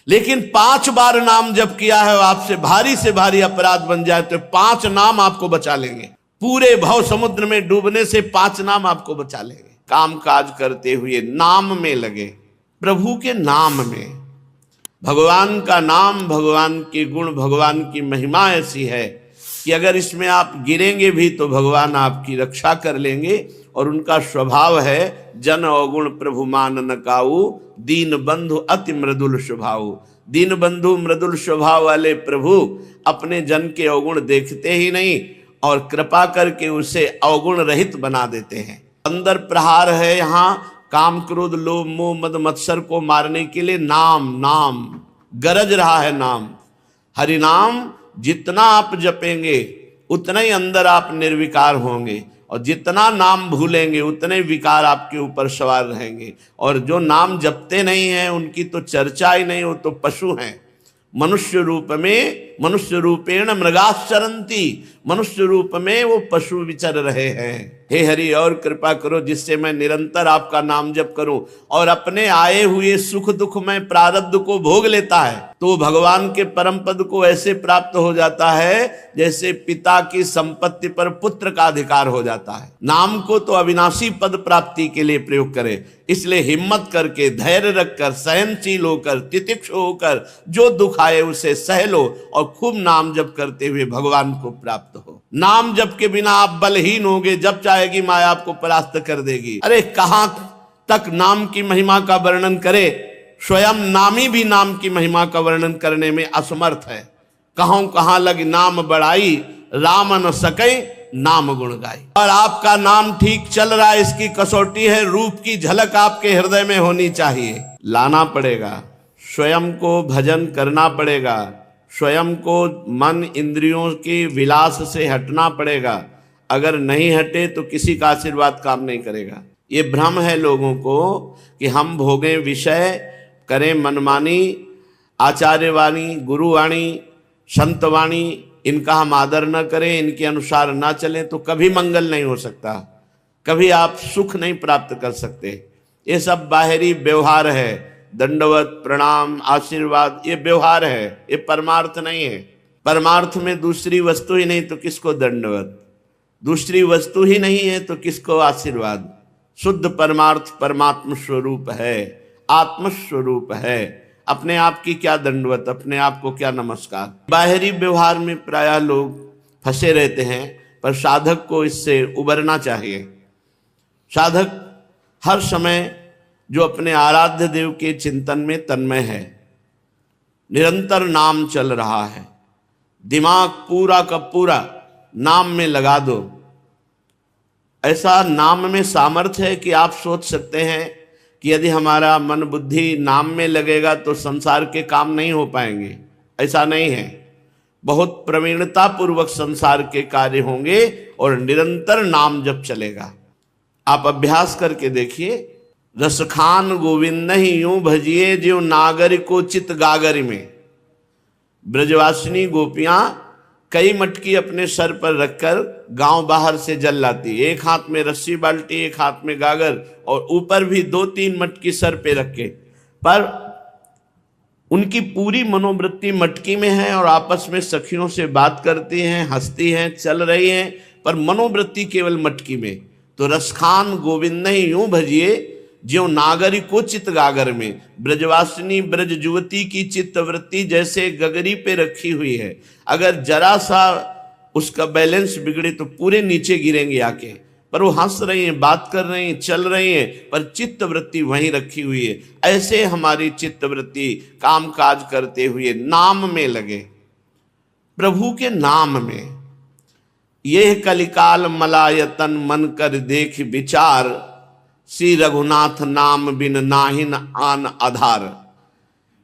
लेकिन 5 बार नाम जप किया है, आपसे भारी से भारी अपराध बन जाए तो 5 नाम आपको बचा लेंगे। पूरे भव समुद्र में डूबने से 5 नाम आपको बचा लेंगे। काम काज करते हुए नाम में लगे, प्रभु के नाम में। भगवान का नाम, भगवान के गुण, भगवान की महिमा ऐसी है कि अगर इसमें आप गिरेंगे भी तो भगवान आपकी रक्षा कर लेंगे। और उनका स्वभाव है जन अवगुण प्रभु मान न काऊ, दीन बंधु अति मृदुल स्वभाव। दीन बंधु मृदुल स्वभाव वाले प्रभु अपने जन के अवगुण देखते ही नहीं और कृपा करके उसे अवगुण रहित बना देते हैं। अंदर प्रहार है यहाँ काम क्रोध लोभ मोह मद मत्सर को मारने के लिए नाम, नाम गरज रहा है नाम। हरि नाम जितना आप जपेंगे उतना ही अंदर आप निर्विकार होंगे, और जितना नाम भूलेंगे उतने विकार आपके ऊपर सवार रहेंगे। और जो नाम जपते नहीं हैं उनकी तो चर्चा ही नहीं, वो तो पशु हैं। मनुष्य रूप में, मनुष्य रूपेण मृगाश्चरंती, मनुष्य रूप में वो पशु विचर रहे हैं। हे हरि और कृपा करो जिससे मैं निरंतर आपका नाम जप करूं और अपने आए हुए सुख दुख में प्रारब्ध को भोग लेता है तो भगवान के परम पद को ऐसे प्राप्त हो जाता है जैसे पिता की संपत्ति पर पुत्र का अधिकार हो जाता है। नाम को तो अविनाशी पद प्राप्ति के लिए प्रयोग करे, इसलिए हिम्मत करके, धैर्य रखकर, सहनशील होकर, तितिक्ष होकर जो दुख आए उसे सह लो और खूब नाम जप करते हुए भगवान को प्राप्त हो। नाम जप के बिना आप बलहीन होगे, जब चाहेगी माया आपको परास्त कर देगी। अरे कहां तक नाम की महिमा का वर्णन करे, स्वयं नामी भी नाम की महिमा का वर्णन करने में असमर्थ है। कहां कहां लग नाम बढ़ाई, राम न सके नाम गुण गाई। और आपका नाम ठीक चल रहा है, इसकी कसौटी है रूप की झलक आपके हृदय में होनी चाहिए। लाना पड़ेगा, स्वयं को भजन करना पड़ेगा, स्वयं को मन इंद्रियों के विलास से हटना पड़ेगा। अगर नहीं हटे तो किसी का आशीर्वाद काम नहीं करेगा। ये भ्रम है लोगों को कि हम भोगें विषय, करें मनमानी, आचार्यवाणी, गुरुवाणी, संतवाणी, इनका हम आदर न करें, इनके अनुसार ना चलें तो कभी मंगल नहीं हो सकता, कभी आप सुख नहीं प्राप्त कर सकते। ये सब बाहरी व्यवहार है, दंडवत प्रणाम आशीर्वाद, ये व्यवहार है, ये परमार्थ नहीं है। परमार्थ में दूसरी वस्तु ही नहीं तो किसको दंडवत, दूसरी वस्तु ही नहीं है तो किसको आशीर्वाद। शुद्ध परमार्थ परमात्म स्वरूप है, आत्मस्वरूप है। अपने आप की क्या दंडवत, अपने आप को क्या नमस्कार। बाहरी व्यवहार में प्रायः लोग फंसे रहते हैं, पर साधक को इससे उबरना चाहिए। साधक हर समय जो अपने आराध्य देव के चिंतन में तन्मय है, निरंतर नाम चल रहा है, दिमाग पूरा का पूरा नाम में लगा दो। ऐसा नाम में सामर्थ्य है कि आप सोच सकते हैं कि यदि हमारा मन बुद्धि नाम में लगेगा तो संसार के काम नहीं हो पाएंगे। ऐसा नहीं है, बहुत प्रवीणता पूर्वक संसार के कार्य होंगे और निरंतर नाम जप चलेगा। आप अभ्यास करके देखिए। रसखान गोविंद ही यूं भजिए ज्यों नागर को चित गागर में। ब्रजवासिनी गोपियां कई मटकी अपने सर पर रखकर गांव बाहर से जल लाती, एक हाथ में रस्सी बाल्टी, एक हाथ में गागर, और ऊपर भी 2-3 मटकी सर पे रखे। पर उनकी पूरी मनोवृत्ति मटकी में है और आपस में सखियों से बात करती हैं, हंसती हैं, चल रही हैं, पर मनोवृत्ति केवल मटकी में। तो रसखान गोविंद ही यूं भजिए ज्यों नागरी को चित गागर में। ब्रजवासिनी ब्रज युवती की चित्त वृत्ति जैसे गगरी पे रखी हुई है, अगर जरा सा उसका बैलेंस बिगड़े तो पूरे नीचे गिरेंगे आके। पर वो हंस रही हैं, बात कर रही हैं, चल रही हैं, पर चित्त वृत्ति वहीं रखी हुई है। ऐसे हमारी चित्त वृत्ति काम काज करते हुए नाम में लगे, प्रभु के नाम में। यह कलिकाल मलायतन मन कर देख विचार, श्री रघुनाथ नाम बिन नाहिन आन आधार।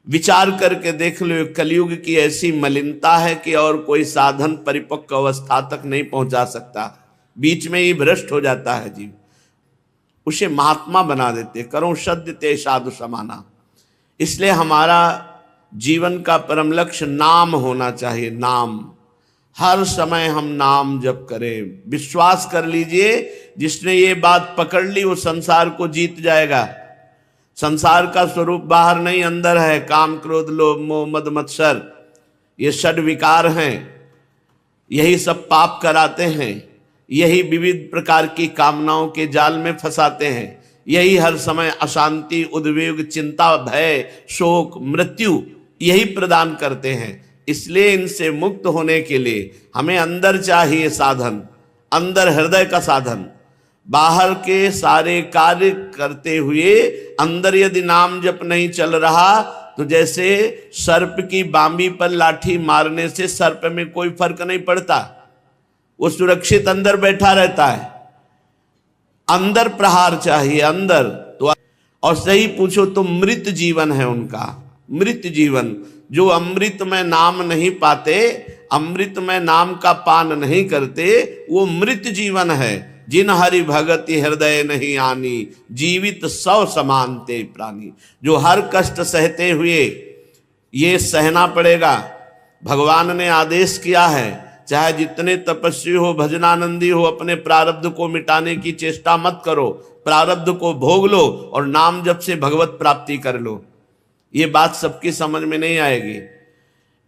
विचार करके देख लो, कलयुग की ऐसी मलिनता है कि और कोई साधन परिपक्व अवस्था तक नहीं पहुंचा सकता, बीच में ही भ्रष्ट हो जाता है जीव। उसे महात्मा बना देते, करो सद्य ते साधु समाना। इसलिए हमारा जीवन का परम लक्ष्य नाम होना चाहिए। नाम, हर समय हम नाम जप करें। विश्वास कर लीजिए, जिसने ये बात पकड़ ली वो संसार को जीत जाएगा। संसार का स्वरूप बाहर नहीं अंदर है। काम, क्रोध, लोभ, मोह, मद, मत्सर, ये षड विकार हैं। यही सब पाप कराते हैं। यही विविध प्रकार की कामनाओं के जाल में फंसाते हैं। यही हर समय अशांति, उद्वेग, चिंता, भय, शोक, मृत्यु यही प्रदान करते हैं। इसलिए इनसे मुक्त होने के लिए हमें अंदर चाहिए साधन, अंदर हृदय का साधन। बाहर के सारे कार्य करते हुए अंदर यदि नाम जप नहीं चल रहा तो जैसे सर्प की बांबी पर लाठी मारने से सर्प में कोई फर्क नहीं पड़ता, वो सुरक्षित अंदर बैठा रहता है। अंदर प्रहार चाहिए, अंदर तो। और सही पूछो तो मृत जीवन है उनका, मृत जीवन। जो अमृत में नाम नहीं पाते, अमृत में नाम का पान नहीं करते, वो मृत जीवन है। जिन हरि भगति हृदय नहीं आनी, जीवित सौ समान ते प्राणी। जो हर कष्ट सहते हुए, ये सहना पड़ेगा। भगवान ने आदेश किया है, चाहे जितने तपस्वी हो, भजनानंदी हो, अपने प्रारब्ध को मिटाने की चेष्टा मत करो। प्रारब्ध को भोग लो और नाम जप से भगवत प्राप्ति कर लो। ये बात सबकी समझ में नहीं आएगी।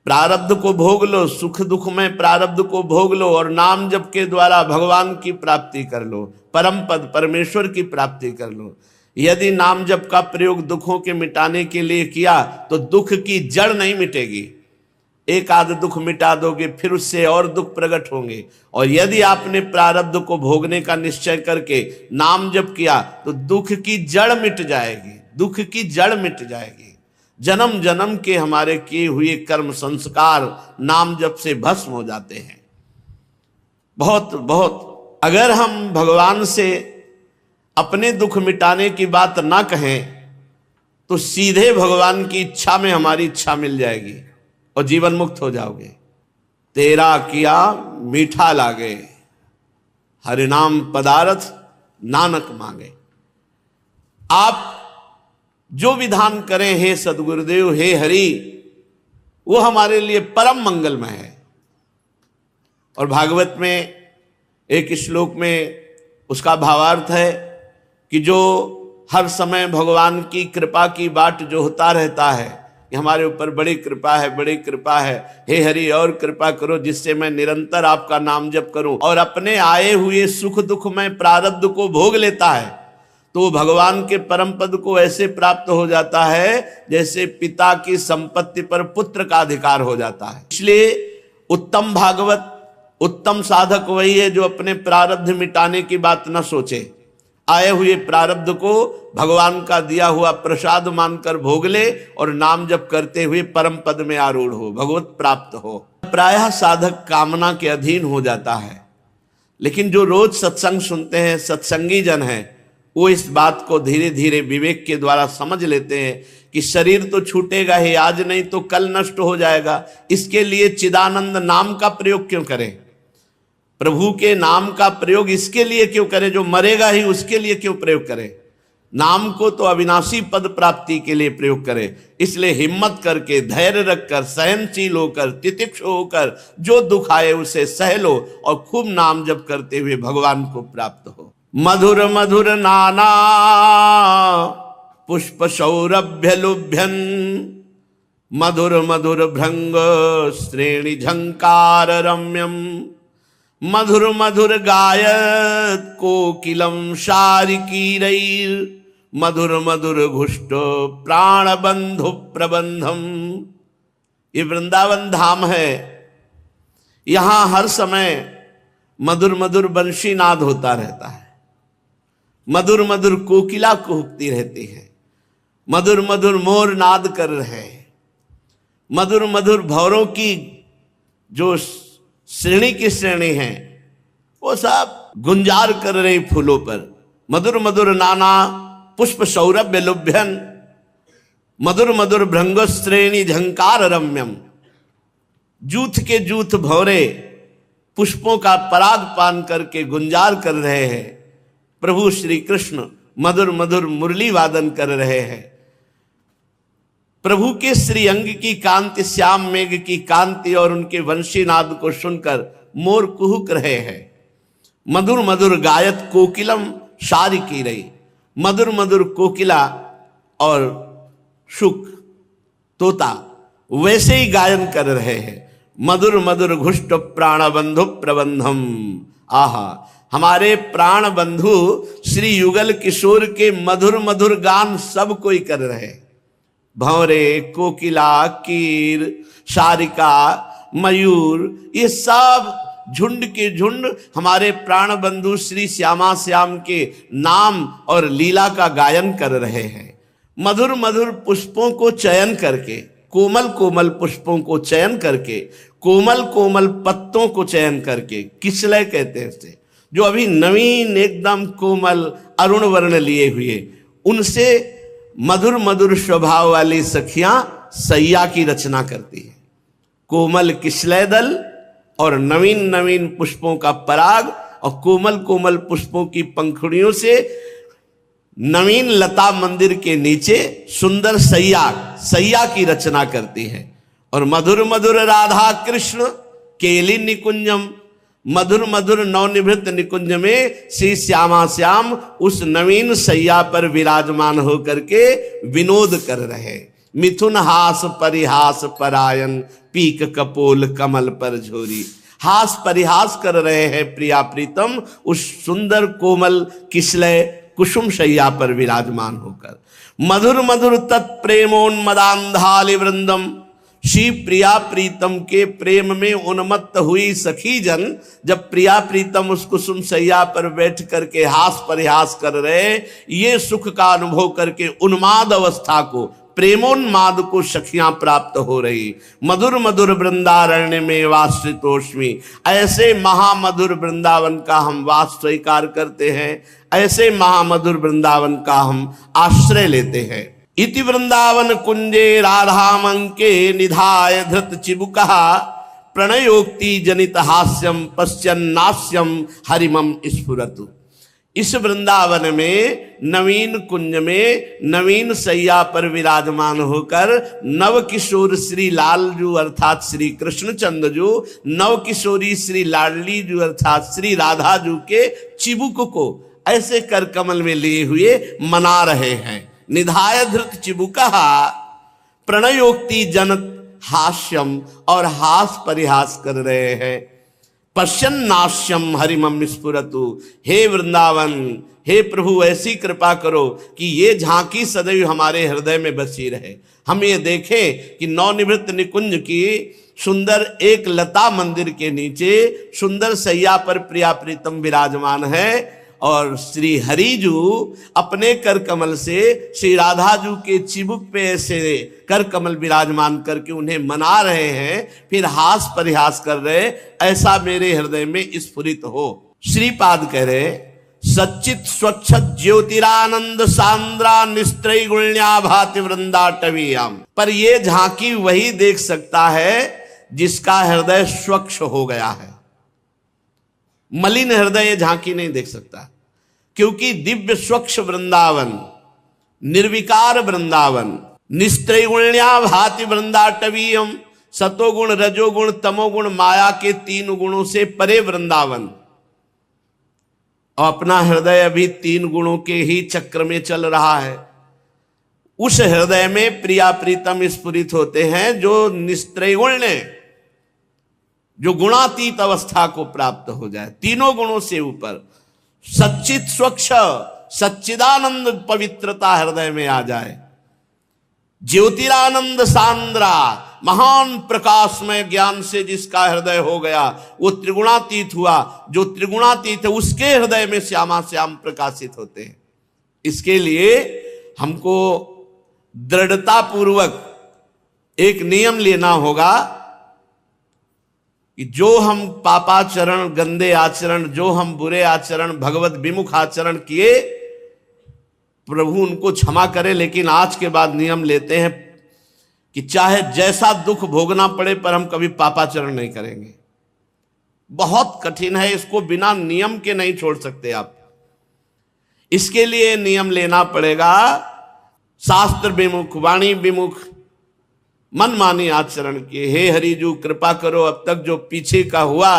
प्रारब्ध को भोग लो, सुख दुख में प्रारब्ध को भोग लो और नाम जप के द्वारा भगवान की प्राप्ति कर लो, परम पद परमेश्वर की प्राप्ति कर लो। यदि नाम जप का प्रयोग दुखों के मिटाने के लिए किया तो दुख की जड़ नहीं मिटेगी। एक आध दुख मिटा दोगे, फिर उससे और दुख प्रकट होंगे। और यदि आपने प्रारब्ध को भोगने का निश्चय करके नाम जप किया तो दुख की जड़ मिट जाएगी, दुख की जड़ मिट जाएगी। जन्म जन्म के हमारे किए हुए कर्म संस्कार नाम जप से भस्म हो जाते हैं। बहुत बहुत अगर हम भगवान से अपने दुख मिटाने की बात ना कहें तो सीधे भगवान की इच्छा में हमारी इच्छा मिल जाएगी और जीवन मुक्त हो जाओगे। तेरा किया मीठा लागे, हरि नाम पदारथ नानक मांगे। आप जो विधान करें हे सदगुरुदेव, हे हरि, वो हमारे लिए परम मंगलमय है। और भागवत में एक श्लोक में उसका भावार्थ है कि जो हर समय भगवान की कृपा की बाट जोहता रहता है, कि हमारे ऊपर बड़ी कृपा है, बड़ी कृपा है, हे हरि और कृपा करो जिससे मैं निरंतर आपका नाम जप करूं। और अपने आए हुए सुख दुख में प्रारब्ध को भोग लेता है तो भगवान के परम पद को ऐसे प्राप्त हो जाता है जैसे पिता की संपत्ति पर पुत्र का अधिकार हो जाता है। इसलिए उत्तम भागवत, उत्तम साधक वही है जो अपने प्रारब्ध मिटाने की बात न सोचे, आए हुए प्रारब्ध को भगवान का दिया हुआ प्रसाद मानकर भोग ले और नाम जप करते हुए परम पद में आरूढ़ हो, भगवत प्राप्त हो। प्रायः साधक कामना के अधीन हो जाता है, लेकिन जो रोज सत्संग सुनते हैं, सत्संगी जन हैं, वो इस बात को धीरे धीरे विवेक के द्वारा समझ लेते हैं कि शरीर तो छूटेगा ही, आज नहीं तो कल नष्ट हो जाएगा। इसके लिए चिदानंद नाम का प्रयोग क्यों करें? प्रभु के नाम का प्रयोग इसके लिए क्यों करें? जो मरेगा ही उसके लिए क्यों प्रयोग करें? नाम को तो अविनाशी पद प्राप्ति के लिए प्रयोग करें। इसलिए हिम्मत करके, धैर्य रखकर, सहनशील होकर, तितिक्षु होकर जो दुख आए उसे सह लो और खूब नाम जप करते हुए भगवान को प्राप्त हो। मधुर मधुर नाना पुष्प सौरभ्य लुभ्यन, मधुर मधुर भृंग श्रेणी झंकार रम्यम, मधुर मधुर गायत कोकिलम शारिकीरैर, मधुर मधुर घुष्ट प्राण बंधु प्रबंधम। ये वृंदावन धाम है, यहां हर समय मधुर मधुर बंशी नाद होता रहता है, मधुर मधुर कोकिला कुहकती रहती है, मधुर मधुर मोर नाद कर रहे हैं, मधुर मधुर भौरों की जो श्रेणी की श्रेणी है वो सब गुंजार कर रही फूलों पर। मधुर मधुर नाना पुष्प सौरभ्य लुभ्यन, मधुर मधुर भृंग श्रेणी झंकार रम्यम। जूथ के जूथ भौरे पुष्पों का पराग पान करके गुंजार कर रहे हैं। प्रभु श्री कृष्ण मधुर मधुर मुरली वादन कर रहे हैं। प्रभु के श्री अंग की कांति, श्याम मेघ की कांति और उनके वंशीनाद को सुनकर मोर कुहुक रहे हैं। मधुर मधुर गायत कोकिलम शारिकीरैर, मधुर मधुर कोकिला और शुक तोता वैसे ही गायन कर रहे हैं। मधुर मधुर घुष्ट प्राण बंधु प्रबंधम। आहा, हमारे प्राण बंधु श्री युगल किशोर के मधुर मधुर गान सब कोई कर रहे हैं। भंवरे, कोकिला, कीर, शारिका, मयूर, ये सब झुंड के झुंड हमारे प्राण बंधु श्री श्यामा श्याम के नाम और लीला का गायन कर रहे हैं। मधुर मधुर पुष्पों को चयन करके, कोमल कोमल पुष्पों को चयन करके, कोमल कोमल पत्तों को चयन करके, किसलय कहते हैं इसे, जो अभी नवीन एकदम कोमल अरुण वर्ण लिए हुए, उनसे मधुर मधुर स्वभाव वाली सखियां सैया की रचना करती है। कोमल किसलय दल और नवीन नवीन पुष्पों का पराग और कोमल कोमल पुष्पों की पंखुड़ियों से नवीन लता मंदिर के नीचे सुंदर सैया की रचना करती है। और मधुर मधुर राधा कृष्ण केली निकुंजम, मधुर मधुर नवनिभृत निकुंज में श्री श्यामा श्याम उस नवीन सैया पर विराजमान होकर के विनोद कर रहे। मिथुन हास परिहास परायण, पीक कपोल कमल पर झोरी। हास परिहास कर रहे हैं प्रिया प्रीतम उस सुंदर कोमल किसलय कुसुम शैया पर विराजमान होकर। मधुर मधुर तत्प्रेमोन्मदांधालि वृंदम, श्री प्रिया प्रीतम के प्रेम में उन्मत्त हुई सखी जन जब प्रिया प्रीतम उस कुसुम शैया पर बैठ करके हास परिहास कर रहे, ये सुख का अनुभव करके उन्माद अवस्था को, प्रेमोन्माद को सखियां प्राप्त हो रही। मधुर मधुर वृंदारण्य में वासितोष्मी, ऐसे महामधुर वृंदावन का हम वास स्वीकार करते हैं, ऐसे महामधुर वृंदावन का हम आश्रय लेते हैं। इति वृंदावन कुंजे राधामंके निधाय धृत चिबुकः, प्रणयोक्ति जनित हास्यम पश्यन्नास्यम हरिमम स्फुरतु। इस वृंदावन में नवीन कुंज में नवीन सैया पर विराजमान होकर नव किशोर श्री लालजू अर्थात श्री कृष्णचंद्र जू, नव किशोरी श्री लाडली जू अर्थात श्री राधा जू के चिबुक को ऐसे कर कमल में लिए हुए मना रहे हैं। निधाय धृत चिबुकः, प्रणयोक्ति जनत हास्यम, और हास परिहास कर रहे हैं। पश्यन्नास्यम हरिमम स्फुरतु, हे वृंदावन, हे प्रभु ऐसी कृपा करो कि ये झांकी सदैव हमारे हृदय में बसी रहे। हम ये देखें कि नवनिवृत्त निकुंज की सुंदर एक लता मंदिर के नीचे सुंदर सैया पर प्रिया प्रीतम विराजमान है और श्री हरिजू अपने कर कमल से श्री राधा जू के चिबुक पे ऐसे कर कमल विराजमान करके उन्हें मना रहे हैं, फिर हास परिहास कर रहे, ऐसा मेरे हृदय में स्फुरित हो। श्रीपाद कह रहे सच्चित स्वच्छ ज्योतिरानंद सांद्रा निस्त्रय गुण्या भाति वृंदाटवीयाम। पर ये झांकी वही देख सकता है जिसका हृदय स्वच्छ हो गया है। मलिन हृदय झांकी नहीं देख सकता, क्योंकि दिव्य स्वच्छ वृंदावन, निर्विकार वृंदावन, निस्त्रैगुण्या भाति वृंदाटवीयम, सतोगुण रजोगुण तमोगुण माया के 3 गुणों से परे वृंदावन। और अपना हृदय अभी 3 गुणों के ही चक्र में चल रहा है। उस हृदय में प्रिया प्रीतम स्फुरित होते हैं जो निस्त्रैगुण्य, जो गुणातीत अवस्था को प्राप्त हो जाए, 3 गुणों से ऊपर सच्चित स्वच्छ सच्चिदानंद पवित्रता हृदय में आ जाए। ज्योतिरानंद सांद्रा, महान प्रकाशमय ज्ञान से जिसका हृदय हो गया वो त्रिगुणातीत हुआ। जो त्रिगुणातीत है उसके हृदय में श्यामा श्याम प्रकाशित होते हैं। इसके लिए हमको दृढ़ता पूर्वक एक नियम लेना होगा कि जो हम पापाचरण, गंदे आचरण, जो हम बुरे आचरण, भगवत विमुख आचरण किए, प्रभु उनको क्षमा करे, लेकिन आज के बाद नियम लेते हैं कि चाहे जैसा दुख भोगना पड़े पर हम कभी पापाचरण नहीं करेंगे। बहुत कठिन है, इसको बिना नियम के नहीं छोड़ सकते आप। इसके लिए नियम लेना पड़ेगा शास्त्र विमुख, वाणी विमुख, मनमानी आचरण किए। हे हरिजू कृपा करो, अब तक जो पीछे का हुआ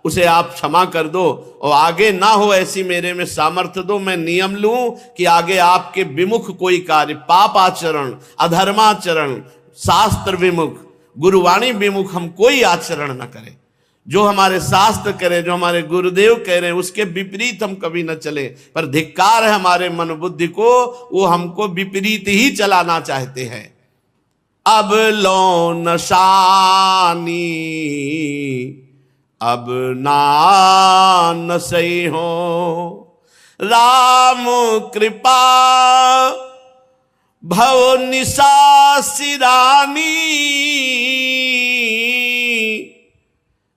उसे आप क्षमा कर दो और आगे ना हो ऐसी मेरे में सामर्थ्य दो, मैं नियम लूं कि आगे आपके विमुख कोई कार्य, पाप आचरण, अधर्माचरण, शास्त्र विमुख, गुरुवाणी विमुख हम कोई आचरण न करें। जो हमारे शास्त्र करें, जो हमारे गुरुदेव कह रहे हैं उसके विपरीत हम कभी न चले। पर धिक्कार है हमारे मन बुद्धि को, वो हमको विपरीत ही चलाना चाहते हैं। अब लो नशानी अब ना सही हो, राम कृपा भव निशा सिरानी,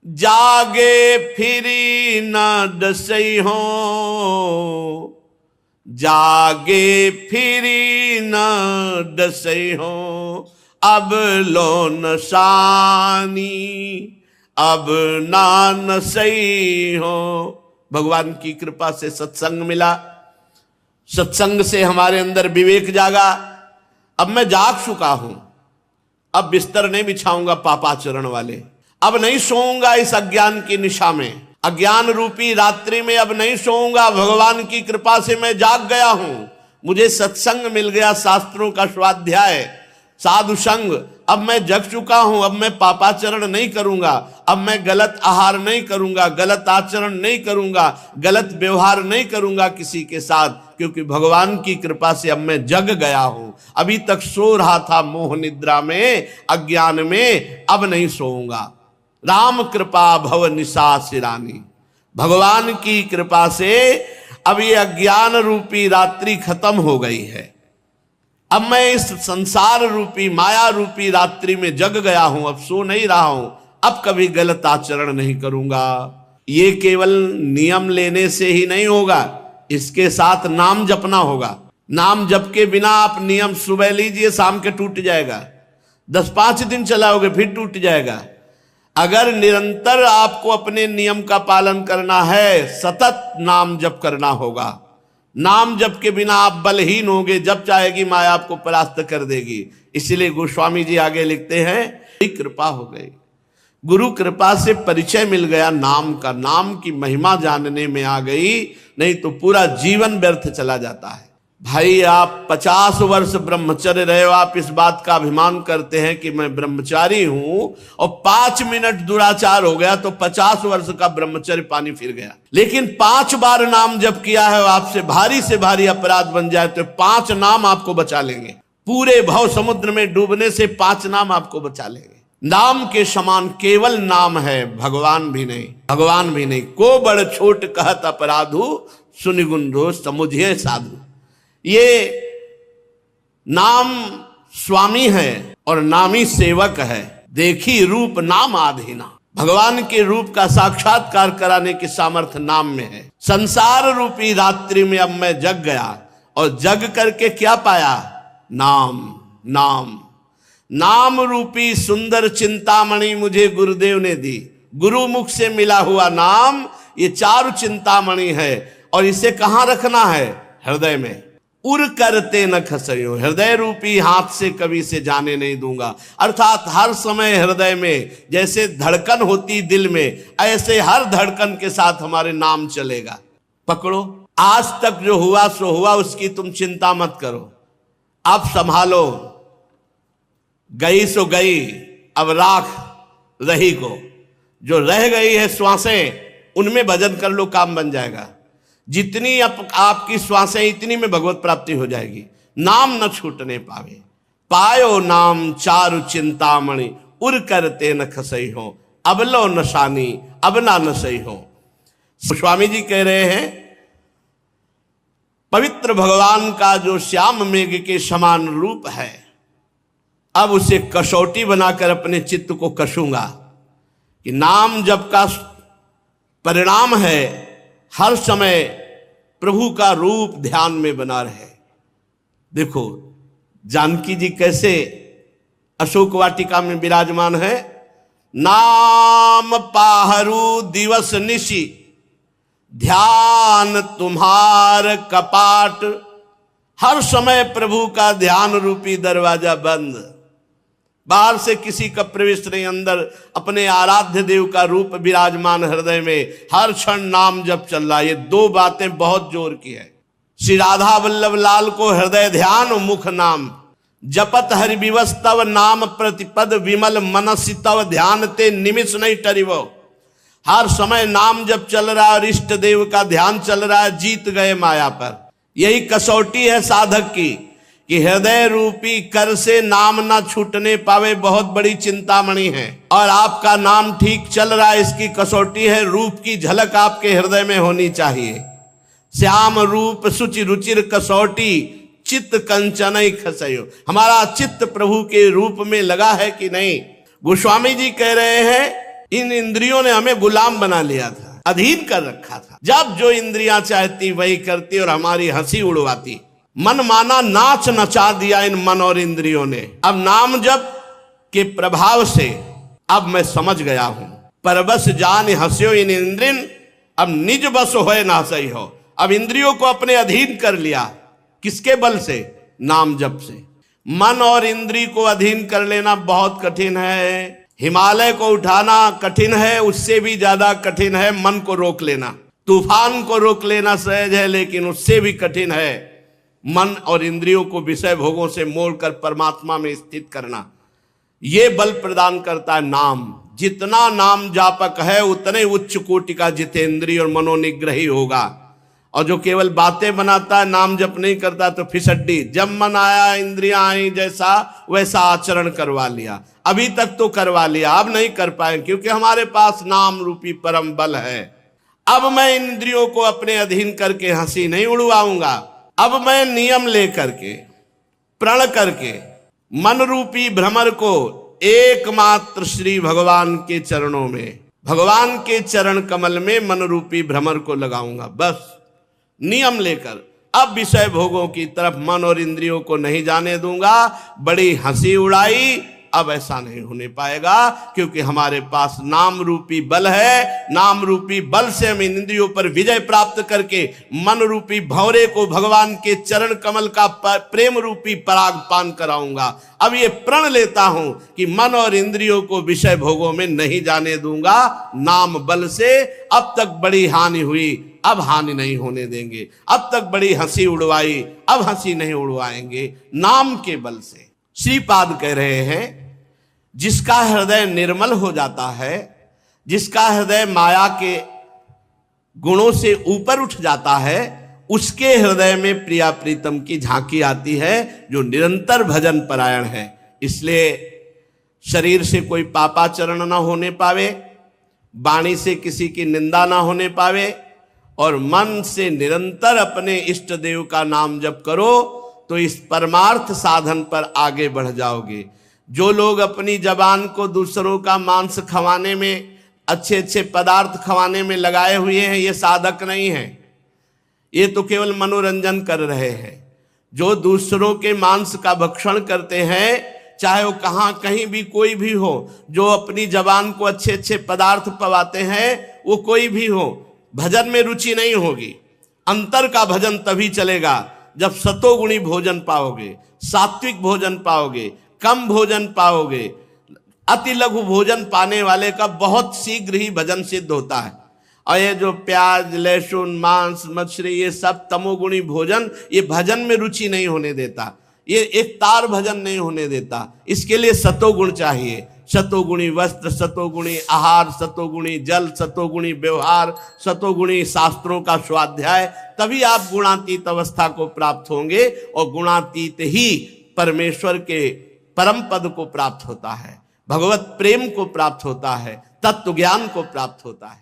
जागे फिरी न दसई हो, जागे फिरी न दसई हो, अब लो नशानी अब ना सही हो। भगवान की कृपा से सत्संग मिला, सत्संग से हमारे अंदर विवेक जागा। अब मैं जाग चुका हूं, अब बिस्तर नहीं बिछाऊंगा पापाचरण वाले, अब नहीं सोऊंगा इस अज्ञान की निशा में, अज्ञान रूपी रात्रि में अब नहीं सोऊंगा। भगवान की कृपा से मैं जाग गया हूं, मुझे सत्संग मिल गया, शास्त्रों का स्वाध्याय, साधु संग। अब मैं जग चुका हूं, अब मैं पापाचरण नहीं करूंगा, अब मैं गलत आहार नहीं करूंगा, गलत आचरण नहीं करूंगा, गलत व्यवहार नहीं करूंगा किसी के साथ, क्योंकि भगवान की कृपा से अब मैं जग गया हूं। अभी तक सो रहा था मोह निद्रा में, अज्ञान में, अब नहीं सोऊंगा। राम कृपा भव निशा सिरानी, भगवान की कृपा से अब ये अज्ञान रूपी रात्रि खत्म हो गई है। अब मैं इस संसार रूपी माया रूपी रात्रि में जग गया हूं, अब सो नहीं रहा हूं, अब कभी गलत आचरण नहीं करूंगा। ये केवल नियम लेने से ही नहीं होगा, इसके साथ नाम जपना होगा। नाम जप के बिना आप नियम सुबह लीजिए, शाम के टूट जाएगा, 10-5 दिन चलाओगे फिर टूट जाएगा। अगर निरंतर आपको अपने नियम का पालन करना है, सतत नाम जप करना होगा। नाम जप के बिना आप बलहीन होंगे, जब चाहेगी माया आपको परास्त कर देगी। इसलिए गोस्वामी जी आगे लिखते हैं, कृपा हो गई, गुरु कृपा से परिचय मिल गया नाम का, नाम की महिमा जानने में आ गई, नहीं तो पूरा जीवन व्यर्थ चला जाता है। भाई आप 50 वर्ष ब्रह्मचर्य रहे हो, आप इस बात का अभिमान करते हैं कि मैं ब्रह्मचारी हूं, और 5 मिनट दुराचार हो गया तो 50 वर्ष का ब्रह्मचर्य पानी फिर गया। लेकिन 5 बार नाम जप किया है, आपसे भारी से भारी अपराध बन जाए तो 5 नाम आपको बचा लेंगे। पूरे भव समुद्र में डूबने से 5 नाम आपको बचा लेंगे। नाम के समान केवल नाम है, भगवान भी नहीं, भगवान भी नहीं। को बड़ छोट कहत अपराधु, सुनिगुण दोष समुझिए साधु। ये नाम स्वामी है और नामी सेवक है, देखी रूप नाम आधीना। भगवान के रूप का साक्षात्कार कराने की सामर्थ्य नाम में है। संसार रूपी रात्रि में अब मैं जग गया, और जग करके क्या पाया? नाम। नाम नाम रूपी सुंदर चिंतामणि मुझे गुरुदेव ने दी। गुरुमुख से मिला हुआ नाम ये चारु चिंतामणि है, और इसे कहां रखना है? हृदय में। उर करते न खसयो, हृदय रूपी हाथ से कभी से जाने नहीं दूंगा। अर्थात हर समय हृदय में जैसे धड़कन होती दिल में, ऐसे हर धड़कन के साथ हमारे नाम चलेगा। पकड़ो, आज तक जो हुआ सो हुआ, उसकी तुम चिंता मत करो, अब संभालो। गई सो गई, अब राख रही को। जो रह गई है श्वासें, उनमें भजन कर लो, काम बन जाएगा। जितनी आपकी श्वासें, इतनी में भगवत प्राप्ति हो जाएगी। नाम न छूटने पावे, पायो नाम चारु चिंतामणि, उर करते न खसई हो, अब लो नशानी अब ना नसई हो। स्वामी जी कह रहे हैं, पवित्र भगवान का जो श्याम मेघ के समान रूप है, अब उसे कसौटी बनाकर अपने चित्त को कसूंगा कि नाम जप का परिणाम है हर समय प्रभु का रूप ध्यान में बना रहे। देखो जानकी जी कैसे अशोक वाटिका में विराजमान है। नाम पाहरू दिवस निशि, ध्यान तुम्हार कपाट। हर समय प्रभु का ध्यान रूपी दरवाजा बंद। बाहर से किसी का प्रवेश नहीं, अंदर अपने आराध्य देव का रूप विराजमान हृदय में, हर क्षण नाम जप चल रहा है। ये दो बातें बहुत जोर की है। श्री राधा वल्लभ लाल को हृदय ध्यान मुख नाम, जपत हरि विवश तव नाम प्रतिपद, विमल मनसि तव ध्यान ते निमिष नहीं टरिवो। हर समय नाम जप चल रहा है और इष्ट देव का ध्यान चल रहा है, जीत गए माया पर। यही कसौटी है साधक की कि हृदय रूपी कर से नाम ना छूटने पावे, बहुत बड़ी चिंतामणि है। और आपका नाम ठीक चल रहा है, इसकी कसौटी है रूप की झलक आपके हृदय में होनी चाहिए। श्याम रूप सुचि रुचिर कसौटी, चित्त कंचन खसयो। हमारा चित्त प्रभु के रूप में लगा है कि नहीं। गोस्वामी जी कह रहे हैं इन इंद्रियों ने हमें गुलाम बना लिया था, अधीन कर रखा था। जब जो इंद्रियां चाहती वही करती और हमारी हंसी उड़वाती। मन माना नाच नचा दिया इन मन और इंद्रियों ने। अब नाम जप के प्रभाव से अब मैं समझ गया हूं, परबस जान हंस्यो इन इंद्रिन, अब निज बस होए ना सही हो। अब इंद्रियों को अपने अधीन कर लिया, किसके बल से? नाम जप से। मन और इंद्री को अधीन कर लेना बहुत कठिन है। हिमालय को उठाना कठिन है, उससे भी ज्यादा कठिन है मन को रोक लेना। तूफान को रोक लेना सहज है, लेकिन उससे भी कठिन है मन और इंद्रियों को विषय भोगों से मोड़कर परमात्मा में स्थित करना। ये बल प्रदान करता है नाम। जितना नाम जापक है उतने उच्च कोटि का जितेंद्रिय और मनोनिग्रही होगा। और जो केवल बातें बनाता है, नाम जप नहीं करता, तो फिसड्डी। जब मन आया इंद्रियां आई, जैसा वैसा आचरण करवा लिया। अभी तक तो करवा लिया, अब नहीं कर पाए, क्योंकि हमारे पास नाम रूपी परम बल है। अब मैं इंद्रियों को अपने अधीन करके हंसी नहीं उड़वाऊंगा। अब मैं नियम लेकर के, प्रण करके मन रूपी भ्रमर को एकमात्र श्री भगवान के चरणों में, भगवान के चरण कमल में मन रूपी भ्रमर को लगाऊंगा। बस नियम लेकर अब विषय भोगों की तरफ मन और इंद्रियों को नहीं जाने दूंगा। बड़ी हंसी उड़ाई, अब ऐसा नहीं होने पाएगा, क्योंकि हमारे पास नाम रूपी बल है। नाम रूपी बल से हम इंद्रियों पर विजय प्राप्त करके मन रूपी भंवरे को भगवान के चरण कमल का प्रेम रूपी पराग पान कराऊंगा। अब ये प्रण लेता हूं कि मन और इंद्रियों को विषय भोगों में नहीं जाने दूंगा। नाम बल से अब तक बड़ी हानि हुई, अब हानि नहीं होने देंगे। अब तक बड़ी हंसी उड़वाई, अब हंसी नहीं उड़वाएंगे, नाम के बल से। श्रीपाद कह रहे हैं जिसका हृदय निर्मल हो जाता है, जिसका हृदय माया के गुणों से ऊपर उठ जाता है, उसके हृदय में प्रिया प्रीतम की झांकी आती है, जो निरंतर भजन परायण है। इसलिए शरीर से कोई पापाचरण ना होने पावे, वाणी से किसी की निंदा ना होने पावे, और मन से निरंतर अपने इष्ट देव का नाम जप करो, तो इस परमार्थ साधन पर आगे बढ़ जाओगे। जो लोग अपनी जबान को दूसरों का मांस खवाने में, अच्छे अच्छे पदार्थ खवाने में लगाए हुए हैं, ये साधक नहीं है, ये तो केवल मनोरंजन कर रहे हैं। जो दूसरों के मांस का भक्षण करते हैं, चाहे वो कहाँ कहीं भी कोई भी हो, जो अपनी जबान को अच्छे अच्छे पदार्थ पवाते हैं, वो कोई भी हो, भजन में रुचि नहीं होगी। अंतर का भजन तभी चलेगा जब सतोगुणी भोजन पाओगे, सात्विक भोजन पाओगे, कम भोजन पाओगे। अति लघु भोजन पाने वाले का बहुत शीघ्र ही भजन सिद्ध होता है। और ये जो प्याज, लहसुन, मांस, मछली, ये सब तमोगुणी भोजन, ये भजन में रुचि नहीं होने देता, ये एक तार भजन नहीं होने देता। इसके लिए सतोगुण चाहिए। सतोगुणी वस्त्र, सतोगुणी आहार, सतोगुणी जल, सतोगुणी व्यवहार, सतोगुणी शास्त्रों का स्वाध्याय, तभी आप गुणातीत अवस्था को प्राप्त होंगे। और गुणातीत ही परमेश्वर के परम पद को प्राप्त होता है, भगवत प्रेम को प्राप्त होता है, तत्व ज्ञान को प्राप्त होता है।